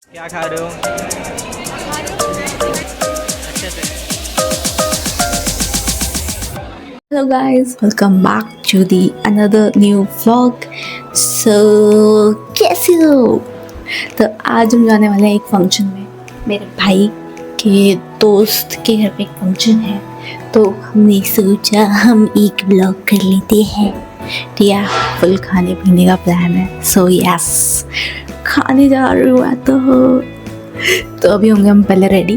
क्या खा रहे हो? अच्छे से। Hello guys, welcome back to the another new vlog. So कैसे हो? तो आज हम जाने वाले हैं एक फंक्शन में। मेरे भाई के दोस्त के घर पे एक फंक्शन है, तो हमने सोचा हम एक ब्लॉग कर लेते हैं। ठीक है, फुल खाने पीने का प्लान है। सो यस, खाने जा रही हूँ मैं तो अभी होंगे हम पहले रेडी,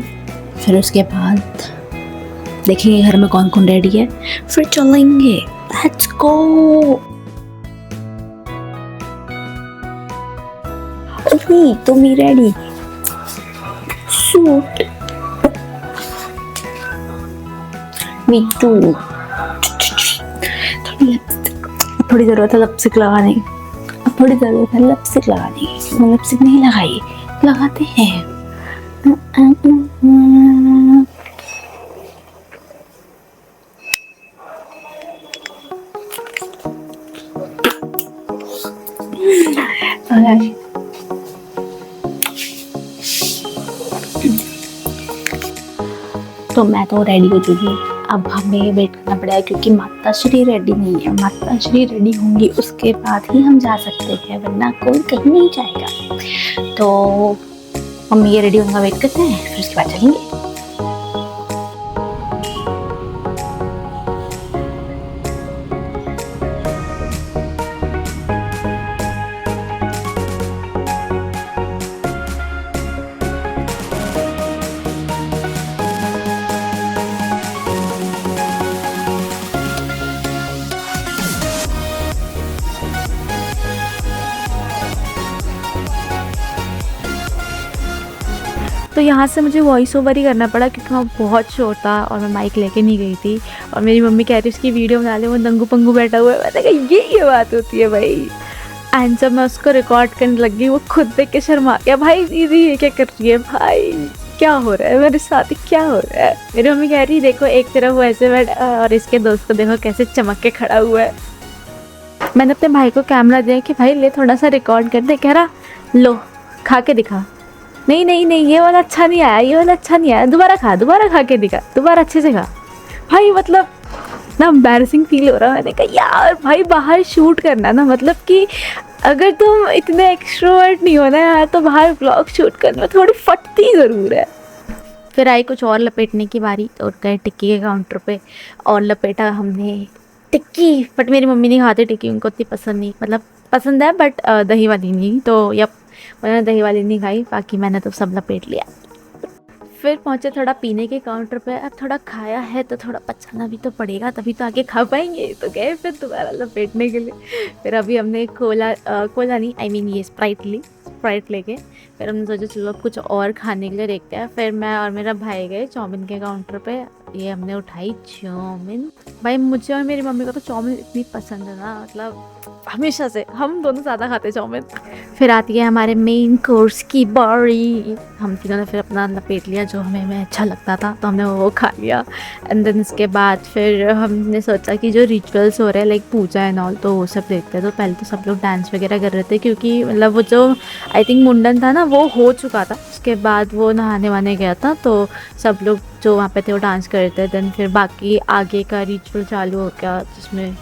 फिर उसके बाद देखेंगे घर में कौन कौन रेडी है, फिर चलेंगे। Let's go. अभी तो मी रेडी शूट मी टू। थोड़ी जरूरत है लिपस्टिक लगाने की, थोड़ी जरूरत है लिपस्टिक लगाने की। मैं लिपस्टिक नहीं लगाई, लगाते हैं। तो मैं तो रेडी हो चुकी हूँ, अब हमें वेट करना पड़ेगा क्योंकि माता श्री रेडी नहीं है। माता श्री रेडी होंगी उसके बाद ही हम जा सकते हैं, वरना कोई कहीं नहीं जाएगा। तो मम्मी ये रेडी होने का वेट करते हैं, फिर उसके बाद चलेंगे। तो यहाँ से मुझे वॉइस ओवर ही करना पड़ा क्योंकि वहाँ बहुत शोर था और मैं माइक लेके नहीं गई थी। और मेरी मम्मी कह रही उसकी वीडियो बना ले, वो नंगू पंगू बैठा हुआ है। मैंने कहा ये बात होती है भाई। एंड जब मैं उसको रिकॉर्ड करने लगी, वो खुद देख के शर्मा गया। भाई दीदी ये क्या कर रही है, भाई क्या हो रहा है मेरे साथ, क्या हो रहा है। मेरी मम्मी कह रही देखो एक तरफ वो ऐसे बैठा और इसके दोस्त को देखो कैसे चमक के खड़ा हुआ है। मैंने अपने भाई को कैमरा दिया कि भाई ले थोड़ा सा रिकॉर्ड कर दे। कह रहा लो खा के दिखा। नहीं नहीं नहीं, ये वाला अच्छा नहीं आया, ये वाला अच्छा नहीं आया, दोबारा खा के दिखा, दोबारा अच्छे से खा। भाई मतलब ना एम्बैरसिंग फील हो रहा है। मैंने कहा यार भाई बाहर शूट करना ना, मतलब कि अगर तुम इतने एक्सट्रोवर्ट नहीं हो ना यार, तो बाहर व्लॉग शूट करने में थोड़ी फटती ज़रूर है। फिर आई कुछ और लपेटने की बारी, तो गए टिक्की के काउंटर पे और लपेटा हमने टिक्की। बट मेरी मम्मी नहीं खाती टिक्की, उनको इतनी पसंद नहीं, मतलब पसंद है बट दही वाली नहीं। तो यप, मैंने दही वाली नहीं खाई, बाकी मैंने तो सब लपेट लिया। फिर पहुँचे थोड़ा पीने के काउंटर पे। अब थोड़ा खाया है तो थोड़ा पचाना भी तो पड़ेगा, तभी तो आगे खा पाएंगे। तो गए फिर दोबारा लपेटने के लिए। फिर अभी हमने कोला नहीं, आई मीन ये स्प्राइट लेके फिर हमने सोचा चलो अब कुछ और खाने के लिए देखते हैं। फिर मैं और मेरा भाई गए चाउमीन के काउंटर पे। ये हमने उठाई चाउमीन। भाई मुझे और मेरी मम्मी को तो चाउमीन इतनी पसंद है ना, मतलब हमेशा से हम दोनों ज़्यादा खाते चाउमीन। फिर आती है हमारे मेन कोर्स की बारी। हम तीनों ने फिर अपना लपेट लिया जो हमें अच्छा लगता था, तो हमने वो खा लिया। एंड देन इसके बाद फिर हमने सोचा कि जो रिचुअल्स हो रहे हैं लाइक पूजा एंड ऑल, तो वो सब देखते हैं। तो पहले तो सब लोग डांस वगैरह कर रहे थे क्योंकि मतलब वो जो आई थिंक मुंडन था ना वो हो चुका था। उसके बाद वो नहाने वहाने गया था, तो सब लोग जो वहाँ पे थे वो डांस कर रहे थे। देन फिर बाकी आगे का रिचुअल चालू हो गया जिसमें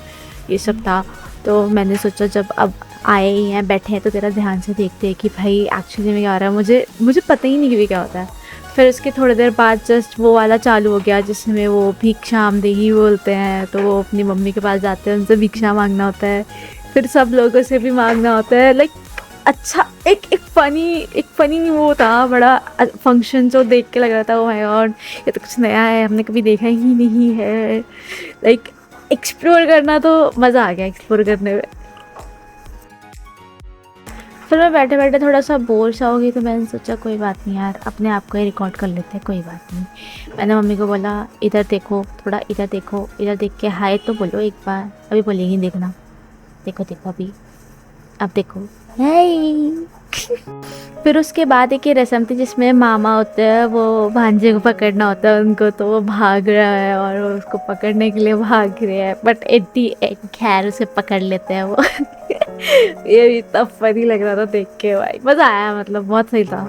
ये सब था। तो मैंने सोचा जब अब आए ही हैं बैठे हैं तो तेरा ध्यान से देखते हैं कि भाई एक्चुअली में क्या हो रहा है। मुझे पता ही नहीं कि क्या होता है। फिर उसके थोड़ी देर बाद जस्ट वो वाला चालू हो गया जिसमें वो भिक्षामदेही बोलते हैं। तो वो अपनी मम्मी के पास जाते हैं, उनसे भिक्षा मांगना होता है, फिर सब लोगों से भी मांगना होता है। लाइक अच्छा एक फ़नी वो था बड़ा फंक्शन जो देख के लग रहा था ओ माय गॉड ये तो कुछ नया है, हमने कभी देखा ही नहीं है। लाइक एक्सप्लोर करना, तो मज़ा आ गया एक्सप्लोर करने में। फिर मैं बैठे बैठे थोड़ा सा बोर सा हो गई, तो मैंने सोचा कोई बात नहीं यार, अपने आप को ही रिकॉर्ड कर लेते हैं, कोई बात नहीं। मैंने मम्मी को बोला इधर देखो, थोड़ा इधर देखो, इधर देख के हाय तो बोलो एक बार। अभी बोलेगी देखना, देखो देखो अभी, अब देखो हाय। फिर उसके बाद एक ये रस्म थी जिसमें मामा होते हैं, वो भांजे को पकड़ना होता है उनको, तो वो भाग रहा है और वो उसको पकड़ने के लिए भाग रहे हैं, बट एट्टी खैर उसे पकड़ लेते हैं वो। ये भी इतना फनी लग रहा था देख के, भाई मज़ा आया, मतलब बहुत सही था।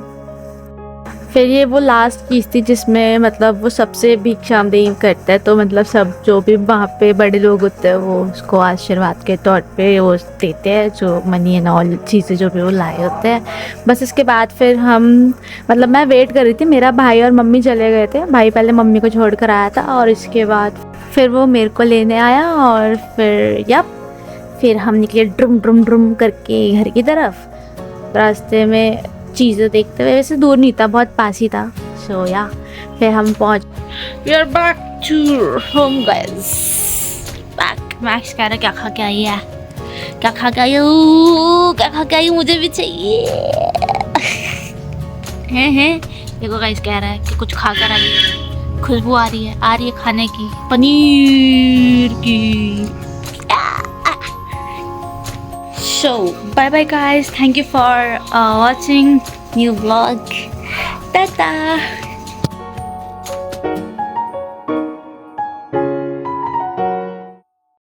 फिर ये वो लास्ट चीज़ थी जिसमें मतलब वो सबसे भिक्षामदेही करता है, तो मतलब सब जो भी वहाँ पे बड़े लोग होते हैं वो उसको आशीर्वाद के तौर पे वो देते हैं, जो मनी एंड ऑल चीज़ें जो भी वो लाए होते हैं। बस इसके बाद फिर हम मतलब मैं वेट कर रही थी, मेरा भाई और मम्मी चले गए थे, भाई पहले मम्मी को छोड़ कर आया था और इसके बाद फिर वो मेरे को लेने आया और फिर हम निकले ड्रुम ड्रुम ड्रुम करके घर की तरफ। रास्ते में चीज़ें देखते हुए, वैसे दूर नहीं था, बहुत पास ही था। सो या फिर हम पहुँच, we are back to home guys, back. Max कह रहा क्या खा के आई है, क्या खा के आई हो, क्या खा के आई हो, मुझे भी चाहिए हैं। देखो गाइस कह रहा है कि कुछ खा कर आई है, खुशबू आ रही है खाने की, पनीर की। So bye bye guys, thank you for watching new vlog. Tata.